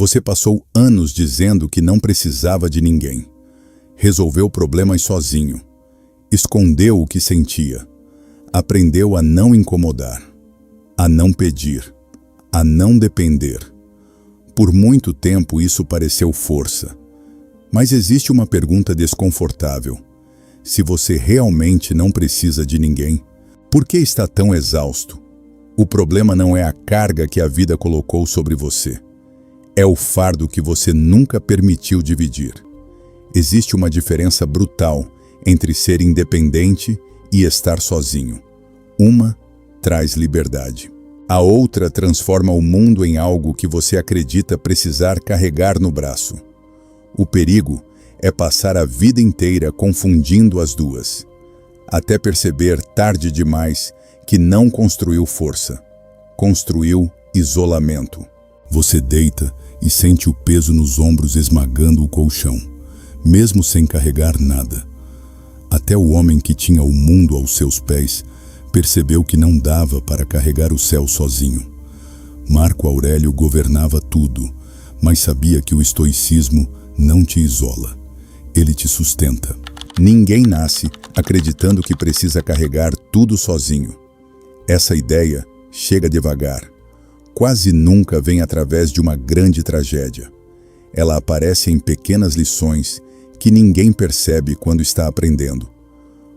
Você passou anos dizendo que não precisava de ninguém. Resolveu problemas sozinho. Escondeu o que sentia. Aprendeu a não incomodar, a não pedir, a não depender. Por muito tempo isso pareceu força. Mas existe uma pergunta desconfortável. Se você realmente não precisa de ninguém, por que está tão exausto? O problema não é a carga que a vida colocou sobre você. É o fardo que você nunca permitiu dividir. Existe uma diferença brutal entre ser independente e estar sozinho. Uma traz liberdade. A outra transforma o mundo em algo que você acredita precisar carregar no braço. O perigo é passar a vida inteira confundindo as duas, até perceber tarde demais que não construiu força, construiu isolamento. Você deita e sente o peso nos ombros esmagando o colchão, mesmo sem carregar nada. Até o homem que tinha o mundo aos seus pés percebeu que não dava para carregar o céu sozinho. Marco Aurélio governava tudo, mas sabia que o estoicismo não te isola. Ele te sustenta. Ninguém nasce acreditando que precisa carregar tudo sozinho. Essa ideia chega devagar. Quase nunca vem através de uma grande tragédia. Ela aparece em pequenas lições que ninguém percebe quando está aprendendo.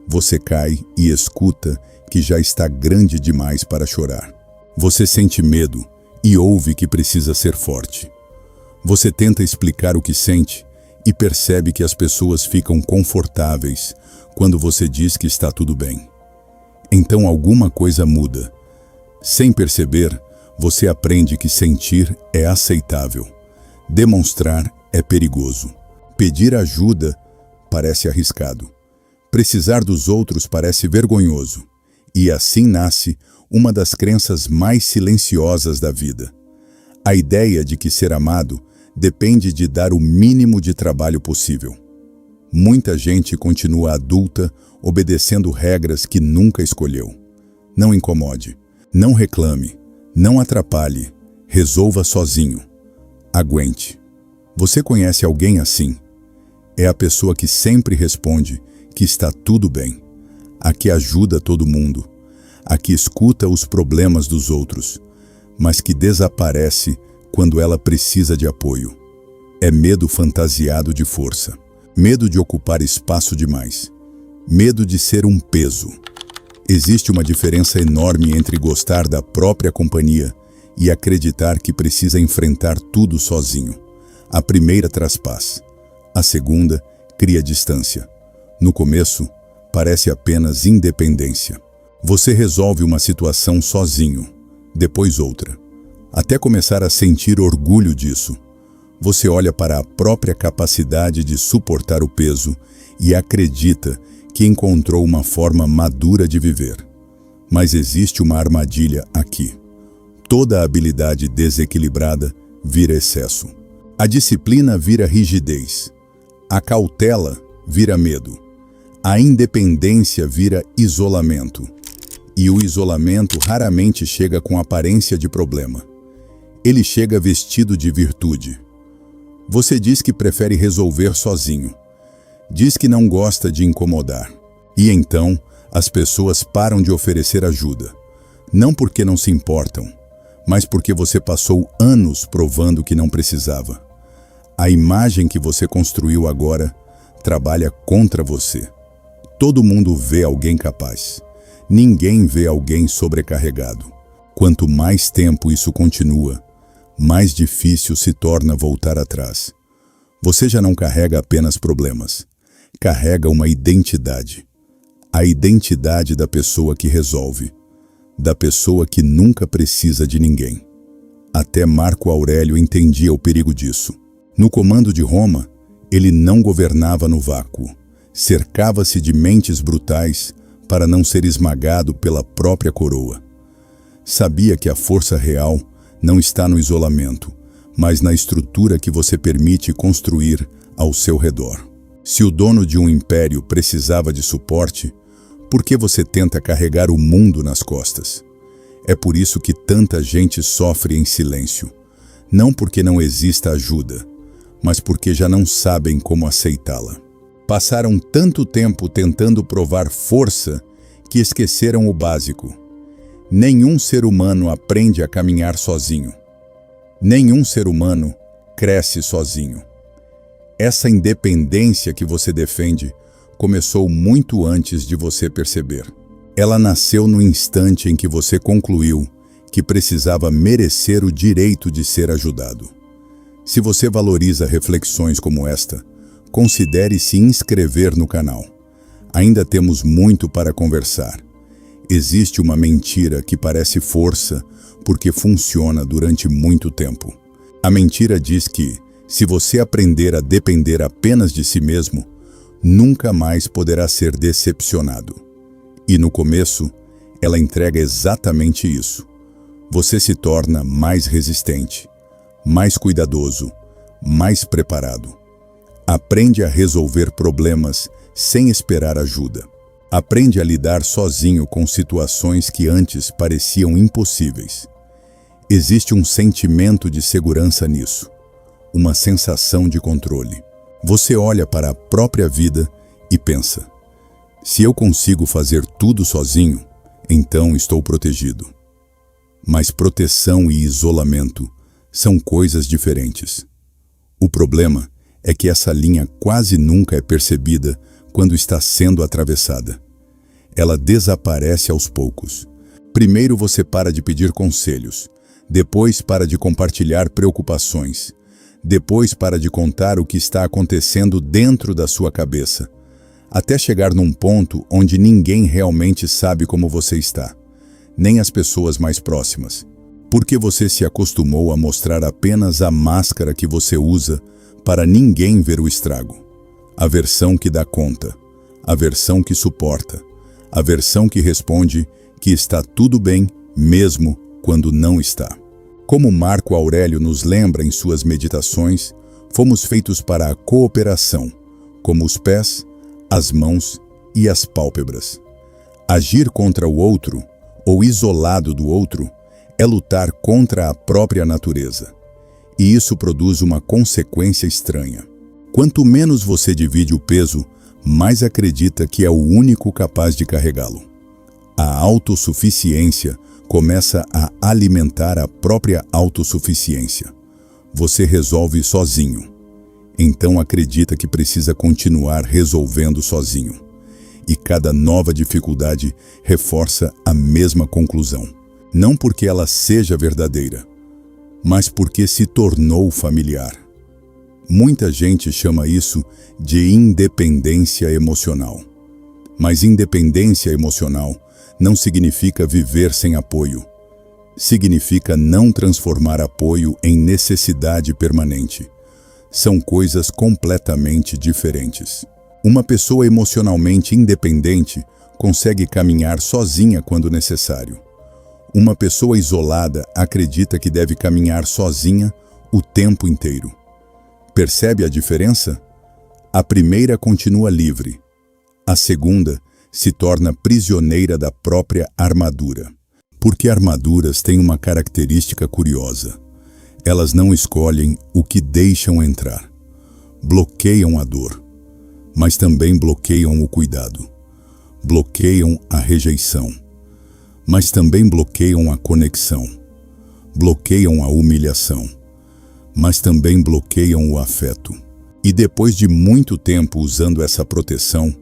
Você cai e escuta que já está grande demais para chorar. Você sente medo e ouve que precisa ser forte. Você tenta explicar o que sente e percebe que as pessoas ficam confortáveis quando você diz que está tudo bem. Então alguma coisa muda. Sem perceber, você aprende que sentir é aceitável. Demonstrar é perigoso. Pedir ajuda parece arriscado. Precisar dos outros parece vergonhoso. E assim nasce uma das crenças mais silenciosas da vida. A ideia de que ser amado depende de dar o mínimo de trabalho possível. Muita gente continua adulta obedecendo regras que nunca escolheu. Não incomode, não reclame, não atrapalhe, resolva sozinho. Aguente. Você conhece alguém assim? É a pessoa que sempre responde que está tudo bem, a que ajuda todo mundo, a que escuta os problemas dos outros, mas que desaparece quando ela precisa de apoio. É medo fantasiado de força, medo de ocupar espaço demais, medo de ser um peso. Existe uma diferença enorme entre gostar da própria companhia e acreditar que precisa enfrentar tudo sozinho. A primeira traz paz, a segunda cria distância. No começo, parece apenas independência. Você resolve uma situação sozinho, depois outra, até começar a sentir orgulho disso. Você olha para a própria capacidade de suportar o peso e acredita que encontrou uma forma madura de viver. Mas existe uma armadilha aqui. Toda habilidade desequilibrada vira excesso. A disciplina vira rigidez. A cautela vira medo. A independência vira isolamento. E o isolamento raramente chega com aparência de problema. Ele chega vestido de virtude. Você diz que prefere resolver sozinho. Diz que não gosta de incomodar. E então, as pessoas param de oferecer ajuda. Não porque não se importam, mas porque você passou anos provando que não precisava. A imagem que você construiu agora trabalha contra você. Todo mundo vê alguém capaz. Ninguém vê alguém sobrecarregado. Quanto mais tempo isso continua, mais difícil se torna voltar atrás. Você já não carrega apenas problemas. Carrega uma identidade. A identidade da pessoa que resolve. Da pessoa que nunca precisa de ninguém. Até Marco Aurélio entendia o perigo disso. No comando de Roma, ele não governava no vácuo. Cercava-se de mentes brutais para não ser esmagado pela própria coroa. Sabia que a força real não está no isolamento, mas na estrutura que você permite construir ao seu redor. Se o dono de um império precisava de suporte, por que você tenta carregar o mundo nas costas? É por isso que tanta gente sofre em silêncio. Não porque não exista ajuda, mas porque já não sabem como aceitá-la. Passaram tanto tempo tentando provar força que esqueceram o básico. Nenhum ser humano aprende a caminhar sozinho. Nenhum ser humano cresce sozinho. Essa independência que você defende começou muito antes de você perceber. Ela nasceu no instante em que você concluiu que precisava merecer o direito de ser ajudado. Se você valoriza reflexões como esta, considere se inscrever no canal. Ainda temos muito para conversar. Existe uma mentira que parece força porque funciona durante muito tempo. A mentira diz que, se você aprender a depender apenas de si mesmo, nunca mais poderá ser decepcionado. E no começo, ela entrega exatamente isso. Você se torna mais resistente, mais cuidadoso, mais preparado. Aprende a resolver problemas sem esperar ajuda. Aprende a lidar sozinho com situações que antes pareciam impossíveis. Existe um sentimento de segurança nisso, uma sensação de controle. Você olha para a própria vida e pensa: se eu consigo fazer tudo sozinho, então estou protegido. Mas proteção e isolamento são coisas diferentes. O problema é que essa linha quase nunca é percebida quando está sendo atravessada. Ela desaparece aos poucos. Primeiro você para de pedir conselhos, depois para de compartilhar preocupações, depois para de contar o que está acontecendo dentro da sua cabeça, até chegar num ponto onde ninguém realmente sabe como você está, nem as pessoas mais próximas, porque você se acostumou a mostrar apenas a máscara que você usa para ninguém ver o estrago. A versão que dá conta, a versão que suporta, a versão que responde que está tudo bem mesmo quando não está. Como Marco Aurélio nos lembra em suas meditações, fomos feitos para a cooperação, como os pés, as mãos e as pálpebras. Agir contra o outro, ou isolado do outro, é lutar contra a própria natureza. E isso produz uma consequência estranha. Quanto menos você divide o peso, mais acredita que é o único capaz de carregá-lo. A autossuficiência começa a alimentar a própria autossuficiência. Você resolve sozinho. Então acredita que precisa continuar resolvendo sozinho. E cada nova dificuldade reforça a mesma conclusão. Não porque ela seja verdadeira, mas porque se tornou familiar. Muita gente chama isso de independência emocional. Mas independência emocional não significa viver sem apoio. Significa não transformar apoio em necessidade permanente. São coisas completamente diferentes. Uma pessoa emocionalmente independente consegue caminhar sozinha quando necessário. Uma pessoa isolada acredita que deve caminhar sozinha o tempo inteiro. Percebe a diferença? A primeira continua livre. A segunda se torna prisioneira da própria armadura. Porque armaduras têm uma característica curiosa. Elas não escolhem o que deixam entrar. Bloqueiam a dor, mas também bloqueiam o cuidado. Bloqueiam a rejeição, mas também bloqueiam a conexão. Bloqueiam a humilhação, mas também bloqueiam o afeto. E depois de muito tempo usando essa proteção,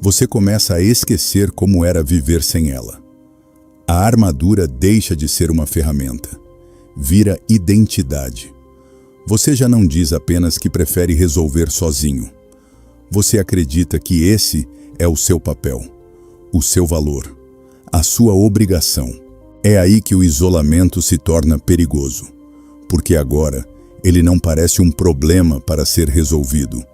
você começa a esquecer como era viver sem ela. A armadura deixa de ser uma ferramenta, vira identidade. Você já não diz apenas que prefere resolver sozinho. Você acredita que esse é o seu papel, o seu valor, a sua obrigação. É aí que o isolamento se torna perigoso, porque agora ele não parece um problema para ser resolvido,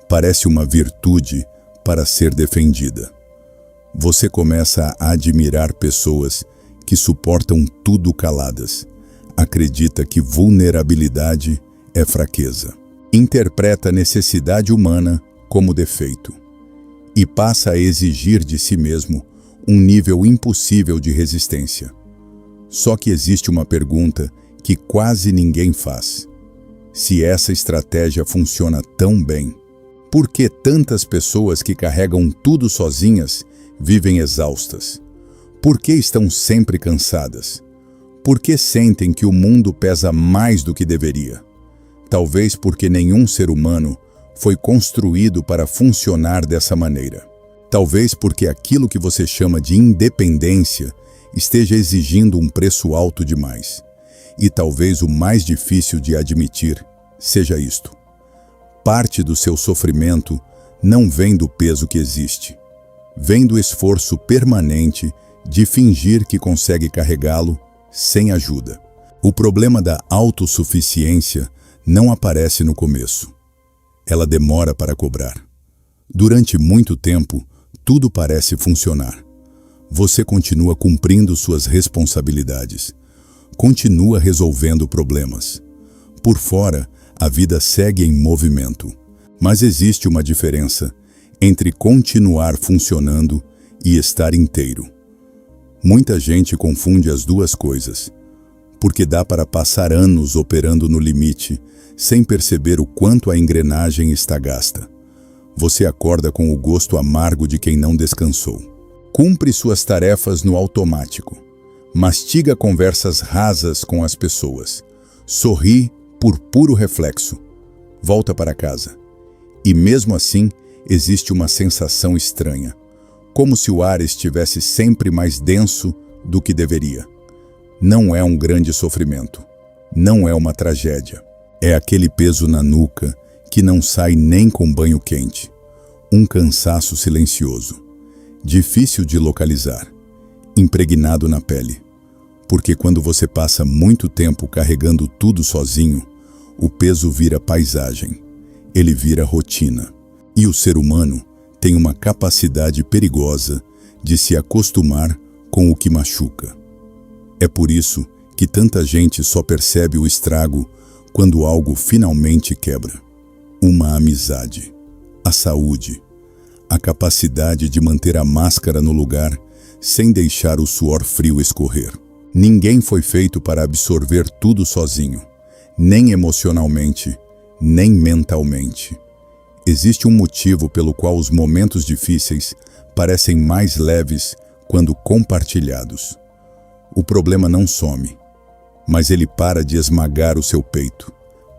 parece uma virtude para ser defendida. Você começa a admirar pessoas que suportam tudo caladas. Acredita que vulnerabilidade é fraqueza. Interpreta a necessidade humana como defeito. E passa a exigir de si mesmo um nível impossível de resistência. Só que existe uma pergunta que quase ninguém faz. Se essa estratégia funciona tão bem, por que tantas pessoas que carregam tudo sozinhas vivem exaustas? Por que estão sempre cansadas? Por que sentem que o mundo pesa mais do que deveria? Talvez porque nenhum ser humano foi construído para funcionar dessa maneira. Talvez porque aquilo que você chama de independência esteja exigindo um preço alto demais. E talvez o mais difícil de admitir seja isto: parte do seu sofrimento não vem do peso que existe. Vem do esforço permanente de fingir que consegue carregá-lo sem ajuda. O problema da autossuficiência não aparece no começo. Ela demora para cobrar. Durante muito tempo, tudo parece funcionar. Você continua cumprindo suas responsabilidades. Continua resolvendo problemas. Por fora, a vida segue em movimento. Mas existe uma diferença entre continuar funcionando e estar inteiro. Muita gente confunde as duas coisas, porque dá para passar anos operando no limite, sem perceber o quanto a engrenagem está gasta. Você acorda com o gosto amargo de quem não descansou. Cumpre suas tarefas no automático. Mastiga conversas rasas com as pessoas. Sorri por puro reflexo. Volta para casa. E mesmo assim, existe uma sensação estranha, como se o ar estivesse sempre mais denso do que deveria. Não é um grande sofrimento. Não é uma tragédia. É aquele peso na nuca que não sai nem com banho quente. Um cansaço silencioso, difícil de localizar, impregnado na pele. Porque quando você passa muito tempo carregando tudo sozinho, o peso vira paisagem, ele vira rotina. E o ser humano tem uma capacidade perigosa de se acostumar com o que machuca. É por isso que tanta gente só percebe o estrago quando algo finalmente quebra. Uma amizade, a saúde, a capacidade de manter a máscara no lugar sem deixar o suor frio escorrer. Ninguém foi feito para absorver tudo sozinho, nem emocionalmente, nem mentalmente. Existe um motivo pelo qual os momentos difíceis parecem mais leves quando compartilhados. O problema não some, mas ele para de esmagar o seu peito,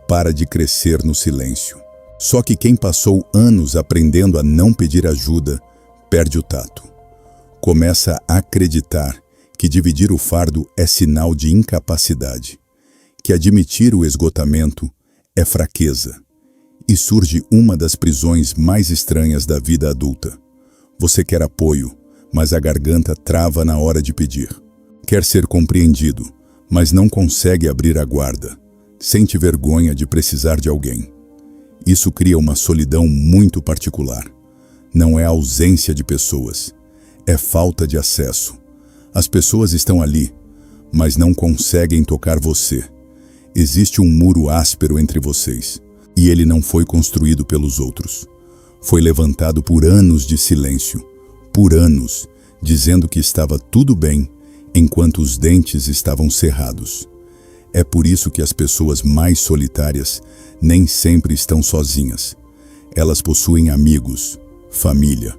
para de crescer no silêncio. Só que quem passou anos aprendendo a não pedir ajuda, perde o tato. Começa a acreditar que dividir o fardo é sinal de incapacidade, que admitir o esgotamento é fraqueza. E surge uma das prisões mais estranhas da vida adulta. Você quer apoio, mas a garganta trava na hora de pedir. Quer ser compreendido, mas não consegue abrir a guarda. Sente vergonha de precisar de alguém. Isso cria uma solidão muito particular. Não é ausência de pessoas, é falta de acesso. As pessoas estão ali, mas não conseguem tocar você. Existe um muro áspero entre vocês. E ele não foi construído pelos outros. Foi levantado por anos de silêncio, por anos, dizendo que estava tudo bem, enquanto os dentes estavam cerrados. É por isso que as pessoas mais solitárias nem sempre estão sozinhas. Elas possuem amigos, família,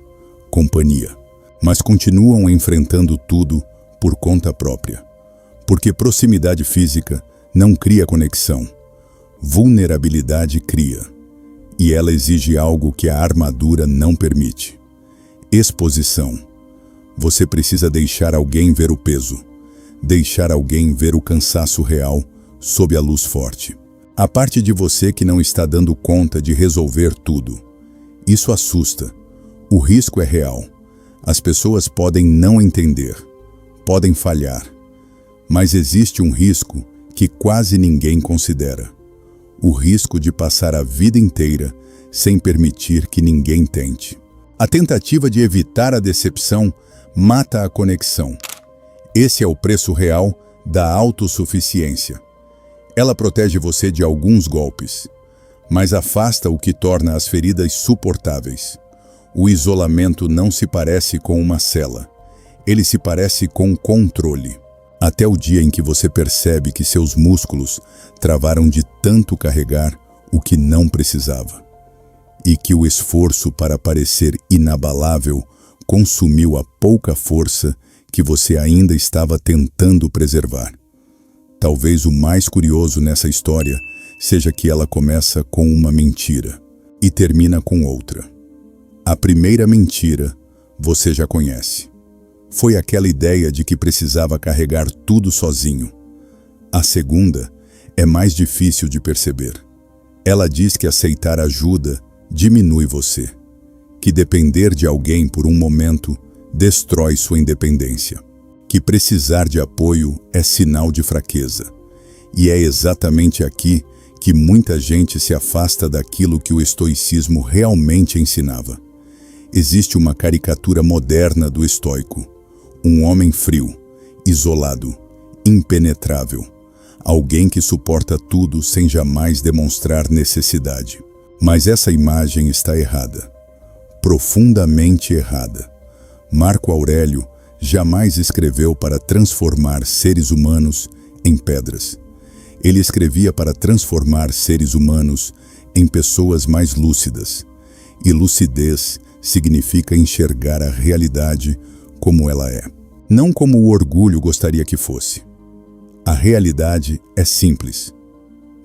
companhia, mas continuam enfrentando tudo por conta própria. Porque proximidade física não cria conexão. Vulnerabilidade cria, e ela exige algo que a armadura não permite. Exposição. Você precisa deixar alguém ver o peso, deixar alguém ver o cansaço real sob a luz forte. A parte de você que não está dando conta de resolver tudo. Isso assusta. O risco é real. As pessoas podem não entender, podem falhar, mas existe um risco que quase ninguém considera. O risco de passar a vida inteira sem permitir que ninguém tente. A tentativa de evitar a decepção mata a conexão. Esse é o preço real da autossuficiência. Ela protege você de alguns golpes, mas afasta o que torna as feridas suportáveis. O isolamento não se parece com uma cela. Ele se parece com controle. Até o dia em que você percebe que seus músculos travaram de tanto carregar o que não precisava, e que o esforço para parecer inabalável consumiu a pouca força que você ainda estava tentando preservar. Talvez o mais curioso nessa história seja que ela começa com uma mentira e termina com outra. A primeira mentira você já conhece. Foi aquela ideia de que precisava carregar tudo sozinho. A segunda é mais difícil de perceber. Ela diz que aceitar ajuda diminui você, que depender de alguém por um momento destrói sua independência, que precisar de apoio é sinal de fraqueza. E é exatamente aqui que muita gente se afasta daquilo que o estoicismo realmente ensinava. Existe uma caricatura moderna do estoico, um homem frio, isolado, impenetrável, alguém que suporta tudo sem jamais demonstrar necessidade. Mas essa imagem está errada, profundamente errada. Marco Aurélio jamais escreveu para transformar seres humanos em pedras. Ele escrevia para transformar seres humanos em pessoas mais lúcidas. E lucidez significa enxergar a realidade como ela é, não como o orgulho gostaria que fosse. A realidade é simples.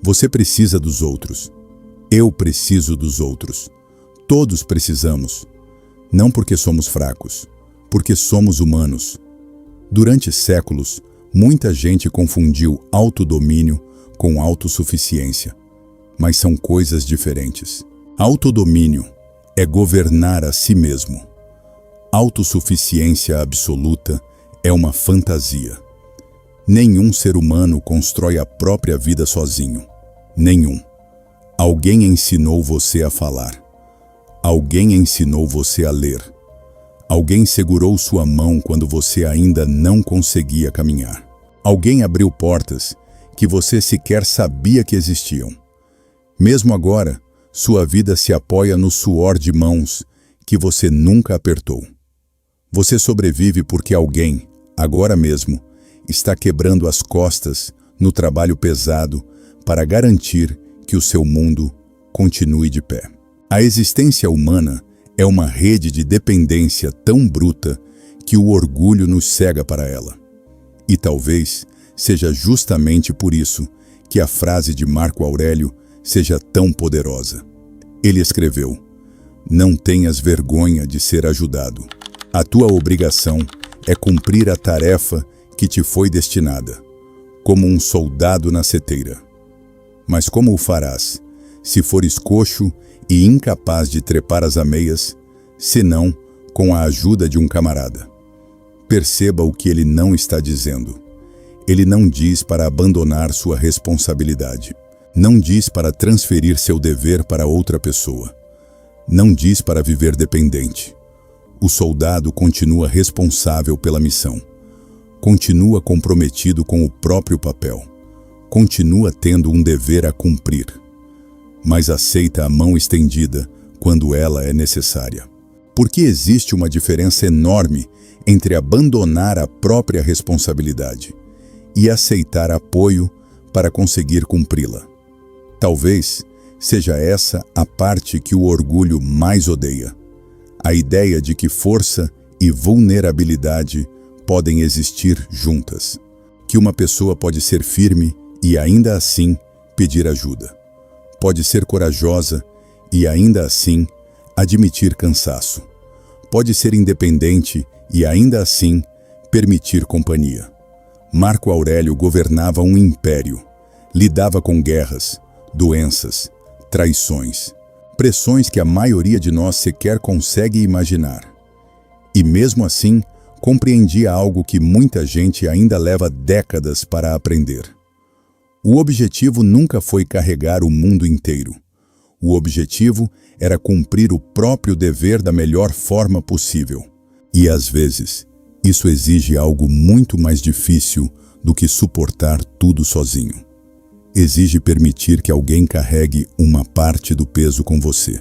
Você precisa dos outros. Eu preciso dos outros. Todos precisamos. Não porque somos fracos, porque somos humanos. Durante séculos, muita gente confundiu autodomínio com autossuficiência, mas são coisas diferentes. Autodomínio é governar a si mesmo. Autossuficiência absoluta é uma fantasia. Nenhum ser humano constrói a própria vida sozinho. Nenhum. Alguém ensinou você a falar. Alguém ensinou você a ler. Alguém segurou sua mão quando você ainda não conseguia caminhar. Alguém abriu portas que você sequer sabia que existiam. Mesmo agora, sua vida se apoia no suor de mãos que você nunca apertou. Você sobrevive porque alguém, agora mesmo, está quebrando as costas no trabalho pesado para garantir que o seu mundo continue de pé. A existência humana é uma rede de dependência tão bruta que o orgulho nos cega para ela. E talvez seja justamente por isso que a frase de Marco Aurélio seja tão poderosa. Ele escreveu: "Não tenhas vergonha de ser ajudado. A tua obrigação é cumprir a tarefa que te foi destinada, como um soldado na seteira. Mas como o farás, se fores coxo e incapaz de trepar as ameias, senão com a ajuda de um camarada?" Perceba o que ele não está dizendo. Ele não diz para abandonar sua responsabilidade. Não diz para transferir seu dever para outra pessoa. Não diz para viver dependente. O soldado continua responsável pela missão. Continua comprometido com o próprio papel. Continua tendo um dever a cumprir. Mas aceita a mão estendida quando ela é necessária. Porque existe uma diferença enorme entre abandonar a própria responsabilidade e aceitar apoio para conseguir cumpri-la. Talvez seja essa a parte que o orgulho mais odeia. A ideia de que força e vulnerabilidade podem existir juntas. Que uma pessoa pode ser firme e ainda assim pedir ajuda. Pode ser corajosa e ainda assim admitir cansaço. Pode ser independente e ainda assim permitir companhia. Marco Aurélio governava um império. Lidava com guerras, doenças, traições, pressões que a maioria de nós sequer consegue imaginar. E mesmo assim, compreendia algo que muita gente ainda leva décadas para aprender. O objetivo nunca foi carregar o mundo inteiro. O objetivo era cumprir o próprio dever da melhor forma possível. E às vezes, isso exige algo muito mais difícil do que suportar tudo sozinho. Exige permitir que alguém carregue uma parte do peso com você.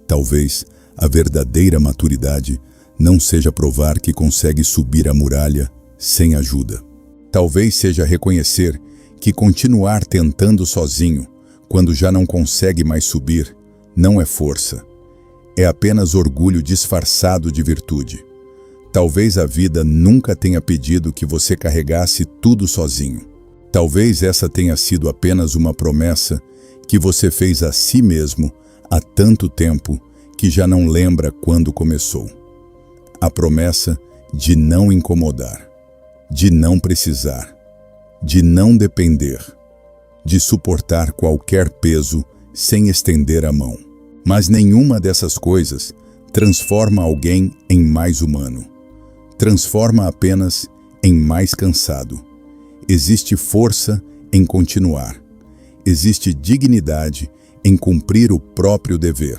Talvez a verdadeira maturidade não seja provar que consegue subir a muralha sem ajuda. Talvez seja reconhecer que continuar tentando sozinho, quando já não consegue mais subir, não é força. É apenas orgulho disfarçado de virtude. Talvez a vida nunca tenha pedido que você carregasse tudo sozinho. Talvez essa tenha sido apenas uma promessa que você fez a si mesmo há tanto tempo que já não lembra quando começou. A promessa de não incomodar, de não precisar, de não depender, de suportar qualquer peso sem estender a mão. Mas nenhuma dessas coisas transforma alguém em mais humano. Transforma apenas em mais cansado. Existe força em continuar. Existe dignidade em cumprir o próprio dever.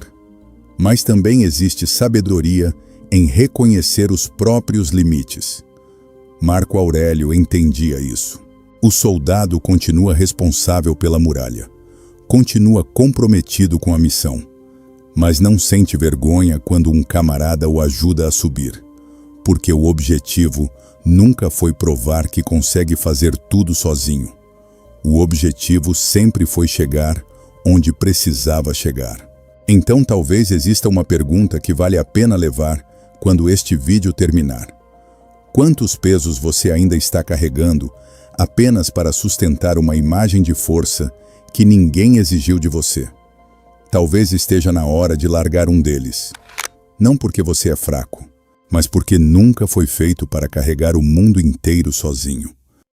Mas também existe sabedoria em reconhecer os próprios limites. Marco Aurélio entendia isso. O soldado continua responsável pela muralha. Continua comprometido com a missão. Mas não sente vergonha quando um camarada o ajuda a subir. Porque o objetivo nunca foi provar que consegue fazer tudo sozinho. O objetivo sempre foi chegar onde precisava chegar. Então talvez exista uma pergunta que vale a pena levar quando este vídeo terminar. Quantos pesos você ainda está carregando apenas para sustentar uma imagem de força que ninguém exigiu de você? Talvez esteja na hora de largar um deles. Não porque você é fraco, mas porque nunca foi feito para carregar o mundo inteiro sozinho.